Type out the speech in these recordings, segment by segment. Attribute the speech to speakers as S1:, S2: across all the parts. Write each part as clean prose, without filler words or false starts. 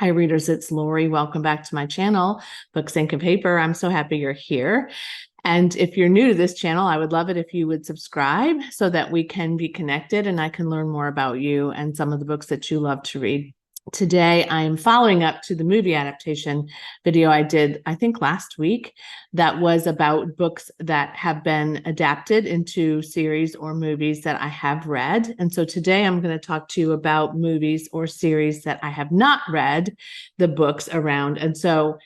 S1: Hi, readers. It's Lori. Welcome back to my channel, Books, Ink, and Paper. I'm so happy you're here. And if you're new to this channel, I would love it if you would subscribe so that we can be connected and I can learn more about you and some of the books that you love to read. Today, I am following up to the movie adaptation video I did, I think last week, that was about books that have been adapted into series or movies that I have read. And so today I'm going to talk to you about movies or series that I have not read the books around. And so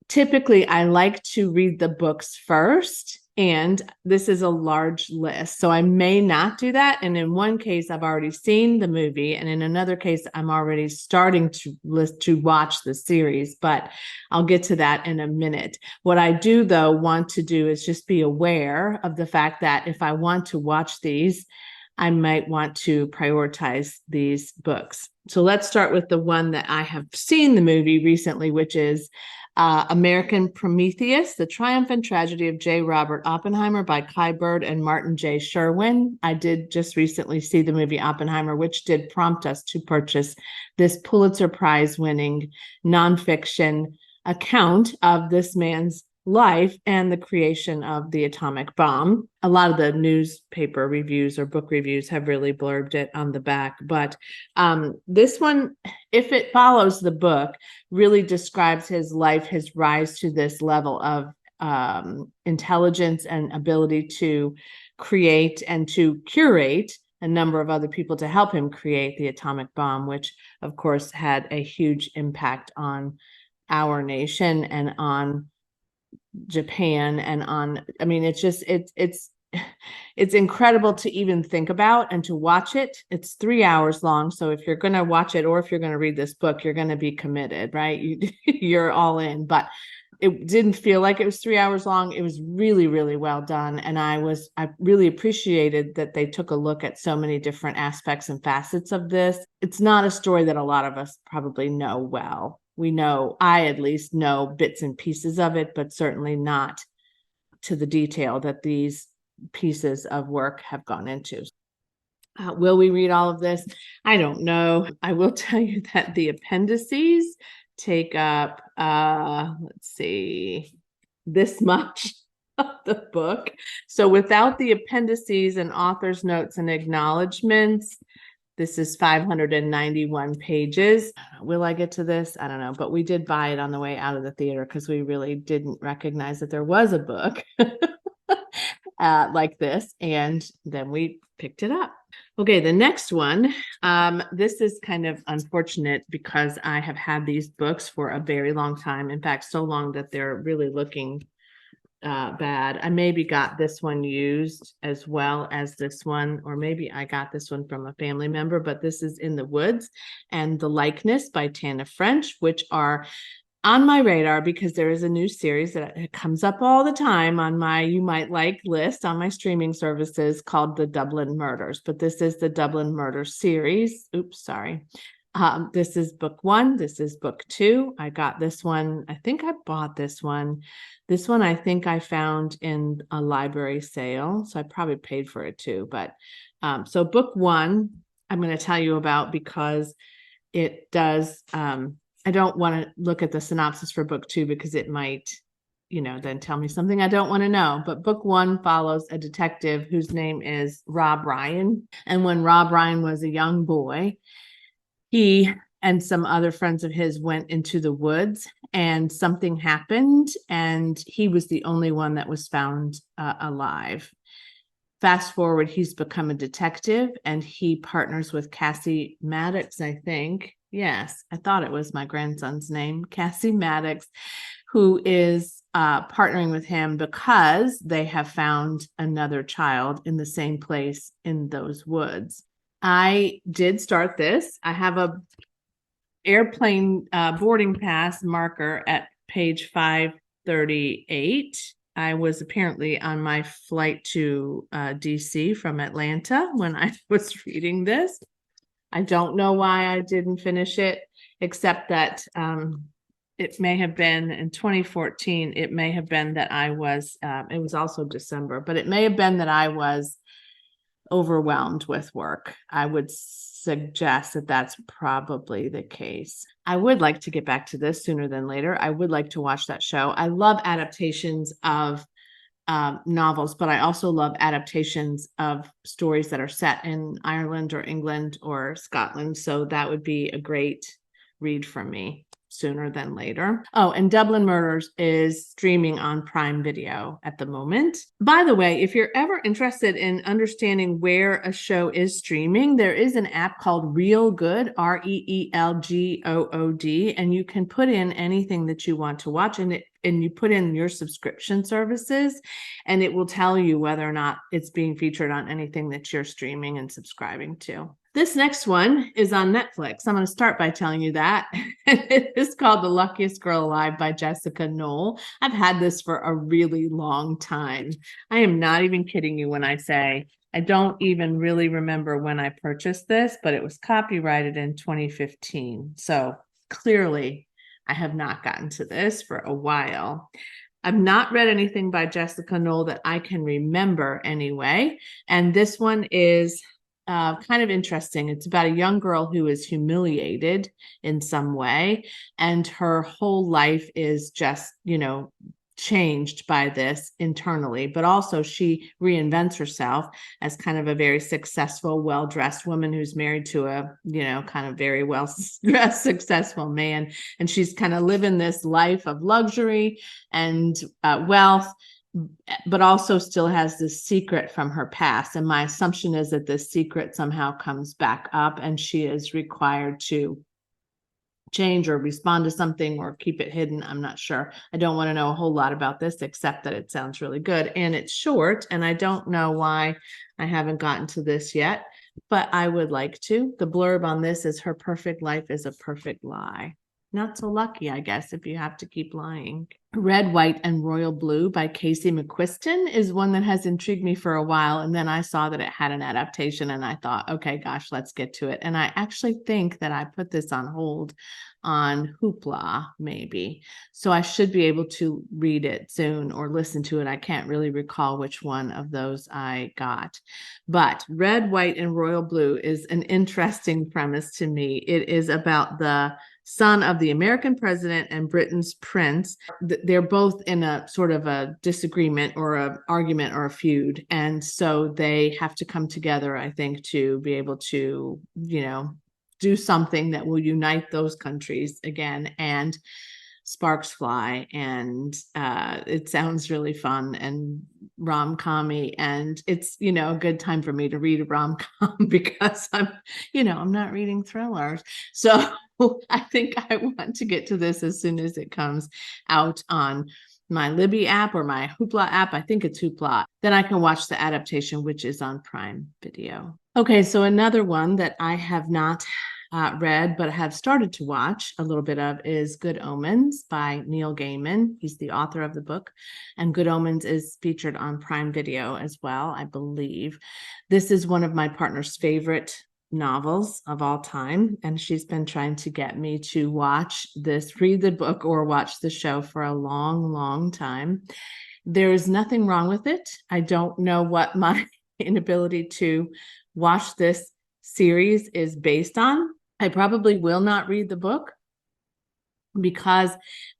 S1: typically I like to read the books first, and this is a large list. So I may not do that. And in one case, I've already seen the movie. And in another case, I'm already starting to watch the series, but I'll get to that in a minute. What I do, though, want to do is just be aware of the fact that if I want to watch these, I might want to prioritize these books. So let's start with the one that I have seen the movie recently, which is American Prometheus, The Triumph and Tragedy of J. Robert Oppenheimer by Kai Bird and Martin J. Sherwin. I did just recently see the movie Oppenheimer, which did prompt us to purchase this Pulitzer Prize winning nonfiction account of this man's life and the creation of the atomic bomb. A lot of the newspaper reviews or book reviews have really blurbed it on the back, but this one, if it follows the book, really describes his life, his rise to this level of intelligence and ability to create and to curate a number of other people to help him create the atomic bomb, which of course had a huge impact on our nation and on Japan and on, I mean, it's incredible to even think about and to watch it. It's 3 hours long. So if you're going to watch it or if you're going to read this book, you're going to be committed, right? You're all in, but it didn't feel like it was 3 hours long. It was really, really well done. And I really appreciated that they took a look at so many different aspects and facets of this. It's not a story that a lot of us probably know well. We know, I at least know bits and pieces of it, but certainly not to the detail that these pieces of work have gone into. Will we read all of this? I don't know. I will tell you that the appendices take up, let's see, this much of the book. So without the appendices and author's notes and acknowledgments, this is 591 pages. Will I get to this? I don't know, but we did buy it on the way out of the theater because we really didn't recognize that there was a book like this, and then we picked it up. Okay, the next one. This is kind of unfortunate because I have had these books for a very long time. In fact, so long that they're really looking bad. I maybe got this one used as well as this one, or maybe I got this one from a family member, but this is In the Woods and The Likeness by Tana French, which are on my radar because there is a new series that comes up all the time on my you might like list on my streaming services called The Dublin Murders, but this is the Dublin Murder series. Oops, sorry. This is book one. This is book two. I got this one. I think I bought this one. This one I think I found in a library sale, so I probably paid for it too. But so book one, I'm going to tell you about because it does. I don't want to look at the synopsis for book two because it might, then tell me something I don't want to know. But book one follows a detective whose name is Rob Ryan. And when Rob Ryan was a young boy, he and some other friends of his went into the woods and something happened and he was the only one that was found alive. Fast forward, he's become a detective and he partners with Cassie Maddox, I think. Yes, I thought it was my grandson's name, Cassie Maddox, who is partnering with him because they have found another child in the same place in those woods. I did start this. I have a airplane boarding pass marker at page 538. I was apparently on my flight to DC from Atlanta when I was reading this. I don't know why I didn't finish it, except that it may have been in 2014. It may have been that I was, it was also December, but it may have been that I was overwhelmed with work. I would suggest that that's probably the case. I would like to get back to this sooner than later. I would like to watch that show. I love adaptations of novels, but I also love adaptations of stories that are set in Ireland or England or Scotland. So that would be a great read for me sooner than later. Oh, and Dublin Murders is streaming on Prime Video at the moment. By the way, if you're ever interested in understanding where a show is streaming, there is an app called Real Good, ReelGood, and you can put in anything that you want to watch, and you put in your subscription services, and it will tell you whether or not it's being featured on anything that you're streaming and subscribing to. This next one is on Netflix. I'm going to start by telling you that. It is called The Luckiest Girl Alive by Jessica Knoll. I've had this for a really long time. I am not even kidding you when I say I don't even really remember when I purchased this, but it was copyrighted in 2015. So clearly, I have not gotten to this for a while. I've not read anything by Jessica Knoll that I can remember anyway. And this one is kind of interesting. It's about a young girl who is humiliated in some way, and her whole life is just, changed by this internally, but also she reinvents herself as kind of a very successful, well-dressed woman who's married to a, kind of very well-dressed, successful man. And she's kind of living this life of luxury and wealth, but also still has this secret from her past. And my assumption is that this secret somehow comes back up and she is required to change or respond to something or keep it hidden. I'm not sure. I don't want to know a whole lot about this, except that it sounds really good and it's short. And I don't know why I haven't gotten to this yet, but I would like to. The blurb on this is her perfect life is a perfect lie. Not so lucky, I guess, if you have to keep lying. Red, White, and Royal Blue by Casey McQuiston is one that has intrigued me for a while. And then I saw that it had an adaptation and I thought, okay, gosh, let's get to it. And I actually think that I put this on hold on Hoopla, maybe. So I should be able to read it soon or listen to it. I can't really recall which one of those I got. But Red, White, and Royal Blue is an interesting premise to me. It is about the son of the American president and Britain's prince. They're both in a sort of a disagreement or an argument or a feud. And so they have to come together, I think, to be able to, do something that will unite those countries again. And sparks fly, and it sounds really fun and rom-com-y, and it's a good time for me to read a rom-com because I'm not reading thrillers, so I think I want to get to this as soon as it comes out on my Libby app or my Hoopla app. I think it's Hoopla. Then I can watch the adaptation, which is on Prime Video. Okay, so another one that I have not read but have started to watch a little bit of is Good Omens by Neil Gaiman. He's the author of the book, and Good Omens is featured on Prime Video as well, I believe. This is one of my partner's favorite novels of all time, and she's been trying to get me to read the book or watch the show for a long time. There is nothing wrong with it. I don't know what my inability to watch this series is based on. I probably will not read the book because,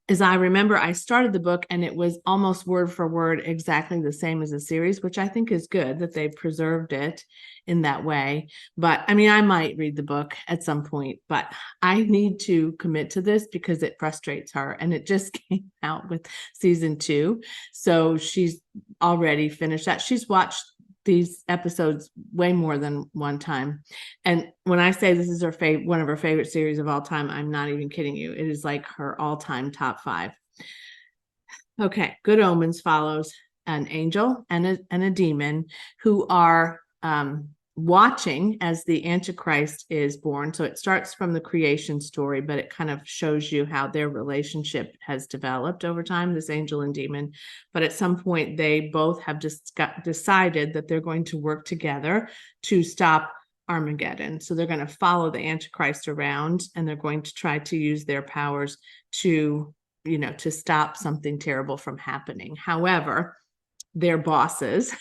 S1: as I remember, I started the book and it was almost word for word exactly the same as the series, which I think is good that they preserved it in that way. But I mean, I might read the book at some point, but I need to commit to this because it frustrates her, and it just came out with season 2. So she's already finished that. She's watched these episodes way more than one time. And when I say this is her one of her favorite series of all time, I'm not even kidding you. It is like her all-time top 5. Okay, Good Omens follows an angel and a demon who are watching as the Antichrist is born. So it starts from the creation story, but it kind of shows you how their relationship has developed over time, this angel and demon. But at some point, they both have just decided that they're going to work together to stop Armageddon. So they're going to follow the Antichrist around, and they're going to try to use their powers to stop something terrible from happening. However, their bosses,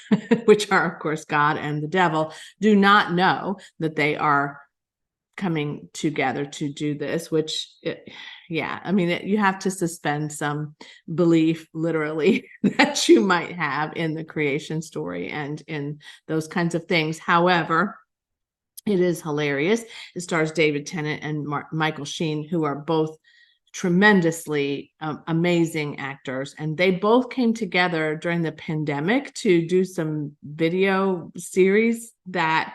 S1: which are, of course, God and the devil, do not know that they are coming together to do this, which, yeah, I mean, you have to suspend some belief, literally, that you might have in the creation story and in those kinds of things. However, it is hilarious. It stars David Tennant and Michael Sheen, who are both tremendously amazing actors, and they both came together during the pandemic to do some video series that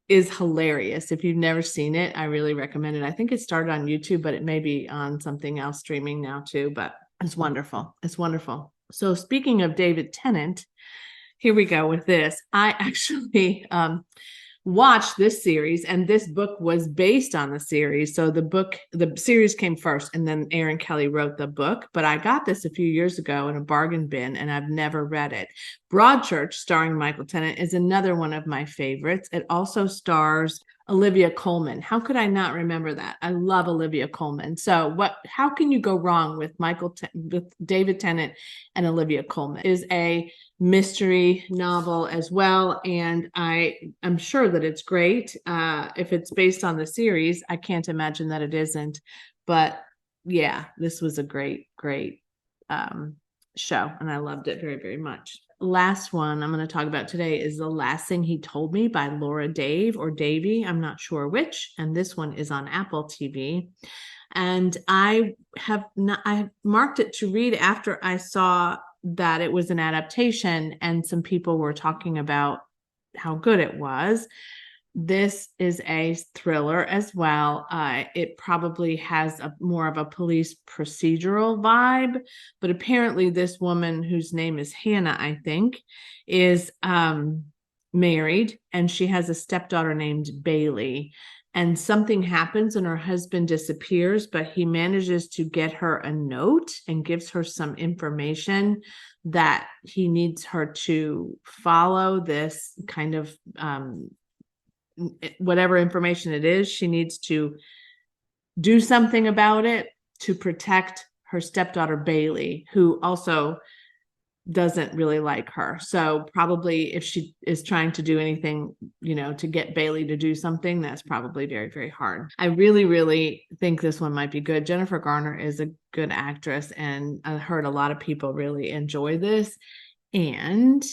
S1: is hilarious. If you've never seen it, I really recommend it. I think it started on YouTube, but it may be on something else streaming now too, but it's wonderful. It's wonderful. So speaking of David Tennant, here we go with this. I actually watched this series, and this book was based on the series. So the series came first, and then Aaron Kelly wrote the book. But I got this a few years ago in a bargain bin, and I've never read it. Broadchurch, starring Michael Tennant, is another one of my favorites. It also stars Olivia Colman. How could I not remember that? I love Olivia Colman. So how can you go wrong with with David Tennant and Olivia Colman? It is a mystery novel as well, and I'm sure that it's great. If it's based on the series, I can't imagine that it isn't. But yeah, this was a great show, and I loved it very, very much. Last one I'm going to talk about today is The Last Thing He Told Me by Laura Dave or Davy. I'm not sure which. And this one is on Apple TV. And I marked it to read after I saw that it was an adaptation, and some people were talking about how good it was. This is a thriller as well. It probably has more of a police procedural vibe, but apparently this woman, whose name is Hannah, I think, is married, and she has a stepdaughter named Bailey. And something happens and her husband disappears, but he manages to get her a note and gives her some information that he needs her to follow this kind of whatever information it is. She needs to do something about it to protect her stepdaughter Bailey, who also doesn't really like her. So probably if she is trying to do anything, to get Bailey to do something, that's probably very, very hard. I really, really think this one might be good. Jennifer Garner is a good actress, and I heard a lot of people really enjoy this. And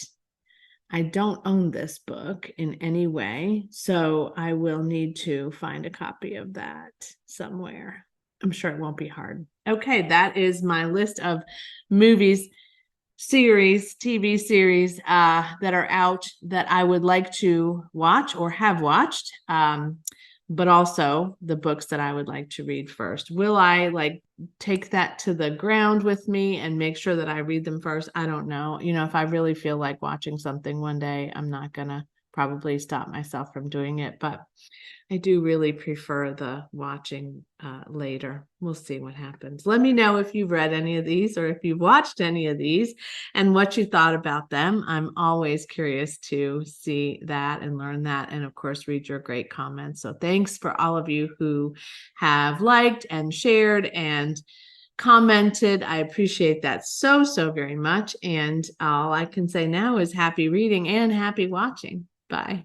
S1: I don't own this book in any way, so I will need to find a copy of that somewhere. I'm sure it won't be hard. Okay, that is my list of movies, series, TV series that are out that I would like to watch or have watched, but also the books that I would like to read first. Will I take that to the ground with me and make sure that I read them first? I don't know. If I really feel like watching something one day, I'm not gonna probably stop myself from doing it, but I do really prefer the watching later. We'll see what happens. Let me know if you've read any of these or if you've watched any of these and what you thought about them. I'm always curious to see that and learn that, and of course, read your great comments. So thanks for all of you who have liked and shared and commented. I appreciate that so, so very much. And all I can say now is happy reading and happy watching. Bye.